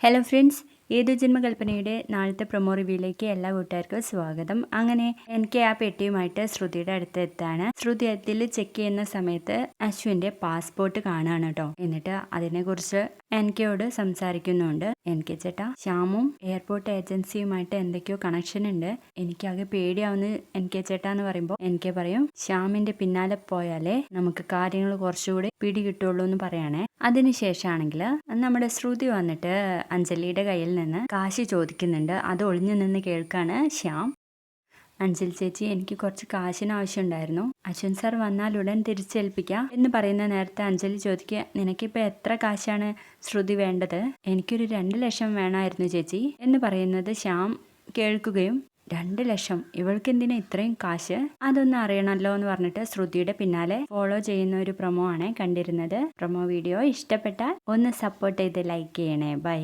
Hello friends, ഏതു ജന്മകൽപ്പനയുടെ നാളത്തെ promo റിവ്യൂയിലേക്ക് എല്ലാ കൂട്ടുകാർക്കും സ്വാഗതം. അങ്ങനെ എനിക്ക് ആ പെട്ടിയുമായിട്ട് ശ്രുതിയുടെ അടുത്ത് എത്താണ്. ശ്രുതി അതിൽ ചെക്ക് ചെയ്യുന്ന സമയത്ത് അശ്വിന്റെ പാസ്പോർട്ട് കാണാണ് കേട്ടോ. എന്നിട്ട് അതിനെക്കുറിച്ച് എനിക്കോട് സംസാരിക്കുന്നുണ്ട്. എനിക്ക് ചേട്ടാ, ശ്യാമും എയർപോർട്ട് ഏജൻസിയുമായിട്ട് എന്തൊക്കെയോ കണക്ഷൻ ഉണ്ട്. എനിക്കാകെ പേടിയാവുന്ന എനിക്ക് ചേട്ടാ എന്ന് പറയുമ്പോൾ എനിക്ക് പറയും, ശ്യാമിന്റെ പിന്നാലെ പോയാലേ നമുക്ക് കാര്യങ്ങൾ കുറച്ചുകൂടി പിടികിട്ടുള്ളൂ എന്ന് പറയണേ. അതിനുശേഷമാണെങ്കിൽ നമ്മുടെ ശ്രുതി വന്നിട്ട് അഞ്ജലിയുടെ കയ്യിൽ നിന്ന് കാശ് ചോദിക്കുന്നുണ്ട്. അത് ഒളിഞ്ഞു നിന്ന് കേൾക്കാണ് ശ്യാം. അഞ്ജലി ചേച്ചി, എനിക്ക് കുറച്ച് കാശിന് ആവശ്യമുണ്ടായിരുന്നു. അശ്വിൻ സാർ വന്നാൽ ഉടൻ തിരിച്ചേൽപ്പിക്കാം എന്ന് പറയുന്ന നേരത്തെ അഞ്ജലി ചോദിക്കുക, നിനക്കിപ്പോൾ എത്ര കാശാണ് ശ്രുതി വേണ്ടത്? എനിക്കൊരു 2 ലക്ഷം വേണമായിരുന്നു ചേച്ചി എന്ന് പറയുന്നത് ശ്യാം കേൾക്കുകയും, 2 ലക്ഷം, ഇവൾക്ക് എന്തിനാ ഇത്രയും കാശ്? അതൊന്നും അറിയണമല്ലോ എന്ന് പറഞ്ഞിട്ട് ശ്രുതിയുടെ പിന്നാലെ ഫോളോ ചെയ്യുന്ന ഒരു പ്രൊമോ ആണ് കണ്ടിരുന്നത്. പ്രൊമോ വീഡിയോ ഇഷ്ടപ്പെട്ടാൽ ഒന്ന് സപ്പോർട്ട് ചെയ്ത് ലൈക്ക് ചെയ്യണേ. ബൈ.